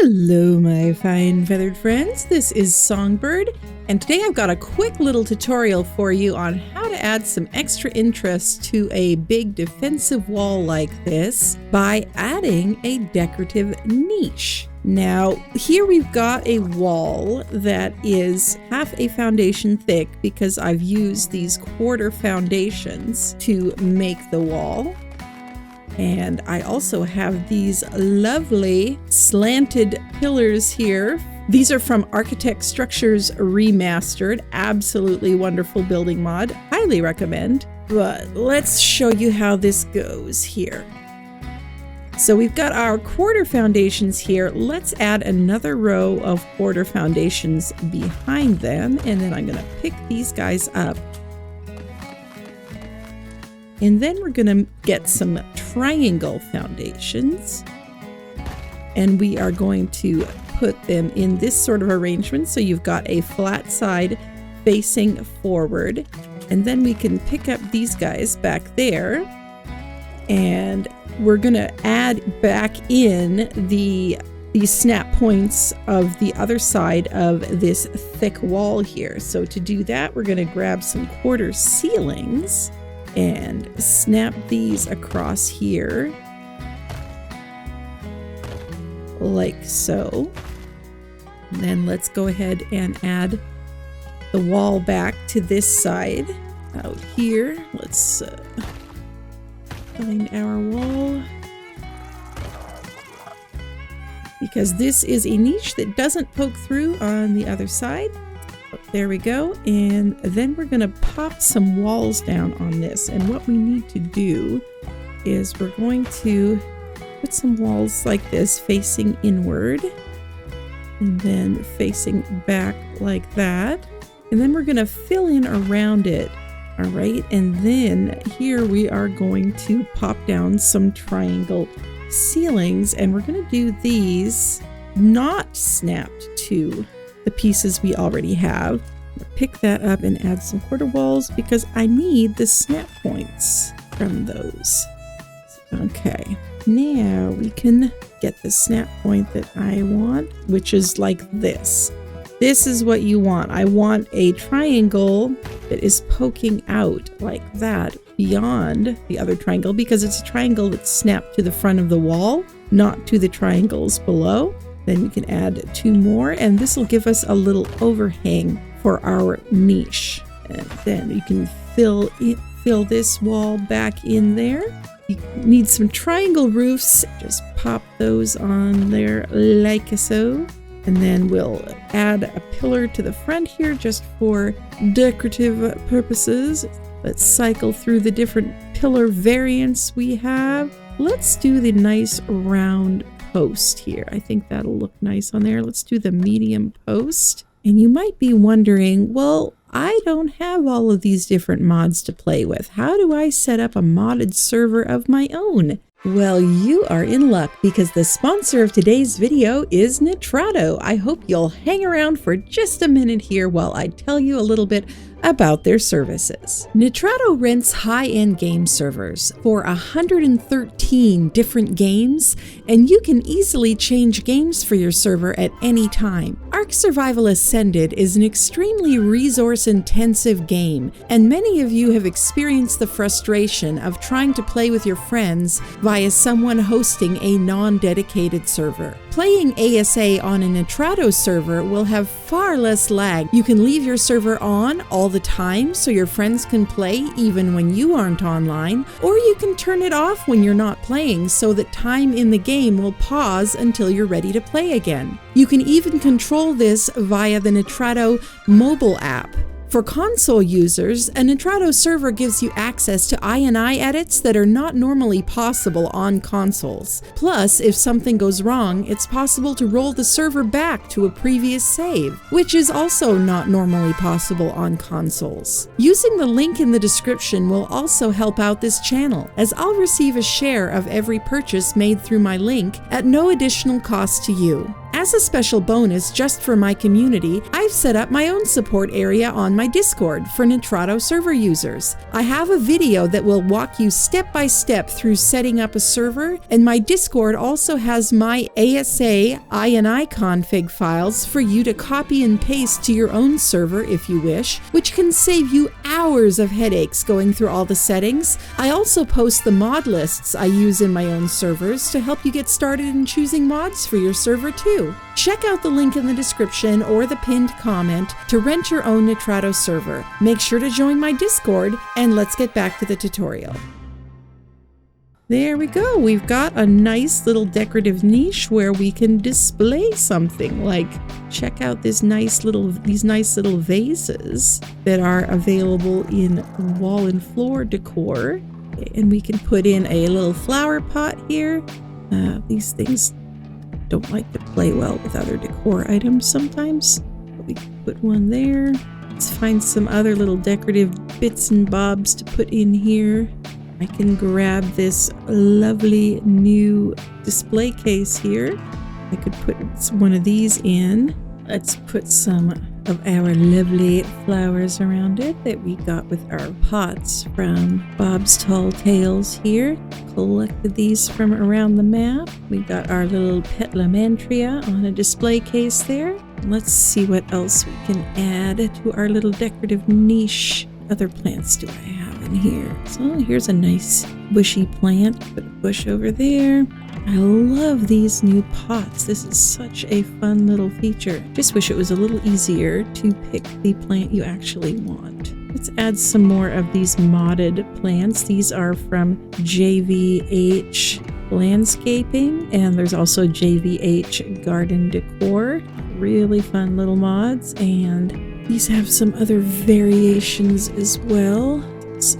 Hello, my fine feathered friends. This is Songbird, and today I've got a quick little tutorial for you on how to add some extra interest to a big defensive wall like this by adding a decorative niche. Now, here we've got a wall that is half a foundation thick because I've used these quarter foundations to make the wall. And I also have these lovely slanted pillars here. These are from Architect Structures Remastered. Absolutely wonderful building mod. Highly recommend. But let's show you how this goes here. So we've got our quarter foundations here. Let's add another row of quarter foundations behind them. And then I'm going to pick these guys up. And then we're going to get some triangle foundations, and we are going to put them in this sort of arrangement. So you've got a flat side facing forward, and then we can pick up these guys back there, and we're going to add back in these snap points of the other side of this thick wall here. So to do that, we're going to grab some quarter ceilings and snap these across here, like so. And then let's go ahead and add the wall back to this side out here. Let's find our wall, because this is a niche that doesn't poke through on the other side. There we go. And then we're going to pop some walls down on this. And what we need to do is we're going to put some walls like this facing inward and then facing back like that. And then we're going to fill in around it. All right. And then here we are going to pop down some triangle ceilings, and we're going to do these not snapped to the pieces we already have. Pick that up and add some quarter walls because I need the snap points from those. Okay, now we can get the snap point that I want, which is like this. This is what you want. I want a triangle that is poking out like that beyond the other triangle, because it's a triangle that's snapped to the front of the wall, not to the triangles below. Then we can add two more, and this will give us a little overhang for our niche. And then you can fill this wall back in there. You need some triangle roofs. Just pop those on there like so. And then we'll add a pillar to the front here just for decorative purposes. Let's cycle through the different pillar variants we have. Let's do the nice round post here. I think that'll look nice on there. Let's do the medium post. And you might be wondering, well, I don't have all of these different mods to play with. How do I set up a modded server of my own? Well, you are in luck, because the sponsor of today's video is Nitrado. I hope you'll hang around for just a minute here while I tell you a little bit about their services. Nitrado rents high-end game servers for 113 different games, and you can easily change games for your server at any time. Ark Survival Ascended is an extremely resource-intensive game, and many of you have experienced the frustration of trying to play with your friends via someone hosting a non-dedicated server. Playing ASA on a Nitrado server will have far less lag. You can leave your server on all the time so your friends can play even when you aren't online, or you can turn it off when you're not playing so that time in the game will pause until you're ready to play again. You can even control this via the Nitrado mobile app. For console users, a Nitrado server gives you access to INI edits that are not normally possible on consoles. Plus, if something goes wrong, it's possible to roll the server back to a previous save, which is also not normally possible on consoles. Using the link in the description will also help out this channel, as I'll receive a share of every purchase made through my link at no additional cost to you. As a special bonus just for my community, I've set up my own support area on my Discord for Nitrado server users. I have a video that will walk you step by step through setting up a server, and my Discord also has my ASA INI config files for you to copy and paste to your own server if you wish, which can save you hours of headaches going through all the settings. I also post the mod lists I use in my own servers to help you get started in choosing mods for your server too. Check out the link in the description or the pinned comment to rent your own Nitrado server. Make sure to join my Discord, and let's get back to the tutorial. There we go. We've got a nice little decorative niche where we can display something. Like, check out these nice little vases that are available in wall and floor decor. And we can put in a little flower pot here. These things don't like to play well with other decor items sometimes, but we can put one there. Let's find some other little decorative bits and bobs to put in here. I can grab this lovely new display case here. I could put one of these in. Let's put some of our lovely flowers around it that we got with our pots from Bob's Tall Tales here. Collected these from around the map. We got our little petlamantria on a display case there. Let's see what else we can add to our little decorative niche. Other plants do I have in here? So here's a nice bushy plant. Put a bush over there. I love these new pots. This is such a fun little feature. Just wish it was a little easier to pick the plant you actually want. Let's add some more of these modded plants. These are from JVH Landscaping, and there's also JVH Garden Decor. Really fun little mods, and these have some other variations as well. So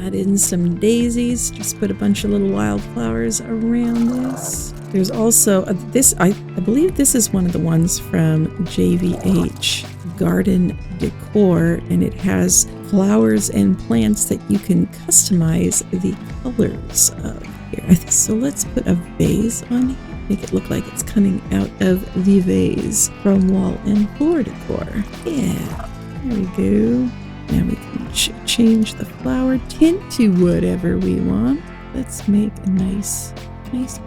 add in some daisies, just put a bunch of little wildflowers around this. There's also this, I believe this is one of the ones from JVH Garden Decor, and it has flowers and plants that you can customize the colors of here. So let's put a vase on here. Make it look like it's coming out of the vase from wall and floor decor. Yeah, there we go. Now we can change the flower tint to whatever we want. Let's make a nice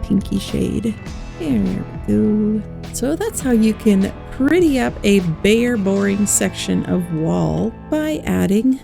pinky shade. There we go. So that's how you can pretty up a bare, boring section of wall by adding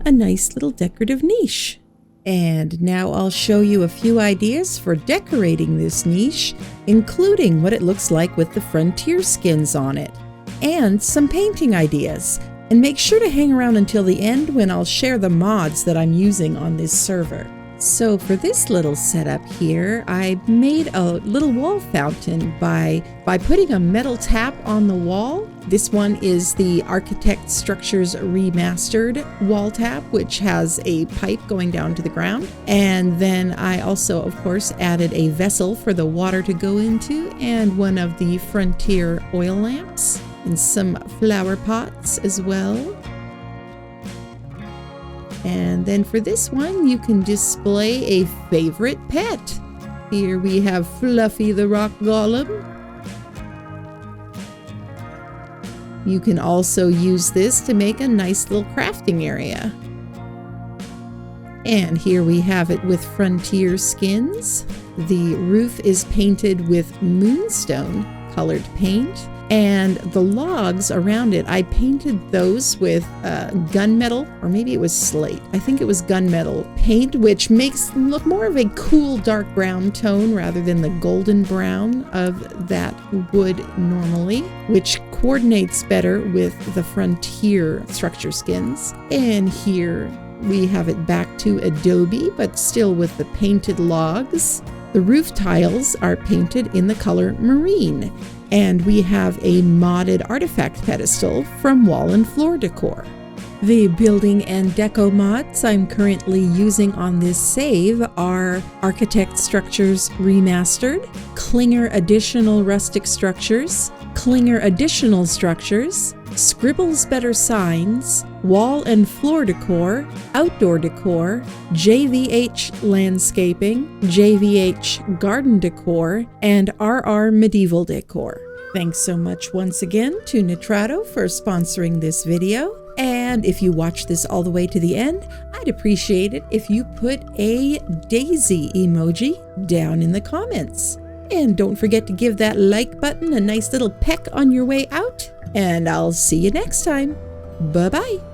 a nice little decorative niche. And now I'll show you a few ideas for decorating this niche, including what it looks like with the frontier skins on it, and some painting ideas. And make sure to hang around until the end when I'll share the mods that I'm using on this server. So for this little setup here, I made a little wall fountain by putting a metal tap on the wall. This one is the Architect Structures Remastered wall tap, which has a pipe going down to the ground. And then I also, of course, added a vessel for the water to go into, and one of the Frontier oil lamps, and some flower pots as well. And then for this one, you can display a favorite pet. Here we have Fluffy the Rock Golem. You can also use this to make a nice little crafting area. And here we have it with Frontier skins. The roof is painted with moonstone colored paint. And the logs around it, I painted those with gunmetal, or maybe it was slate. I think it was gunmetal paint, which makes them look more of a cool dark brown tone rather than the golden brown of that wood normally, which coordinates better with the Frontier structure skins. And here we have it back to Adobe, but still with the painted logs. The roof tiles are painted in the color marine. And we have a modded artifact pedestal from Wall and Floor Decor. The building and deco mods I'm currently using on this save are Architect Structures Remastered, Klinger Additional Rustic Structures, Klinger Additional Structures, Scribbles Better Signs, Wall and Floor Decor, Outdoor Decor, JVH Landscaping, JVH Garden Decor, and RR Medieval Decor. Thanks so much once again to Nitrato for sponsoring this video. And if you watch this all the way to the end, I'd appreciate it if you put a daisy emoji down in the comments. And don't forget to give that like button a nice little peck on your way out. And I'll see you next time. Bye-bye.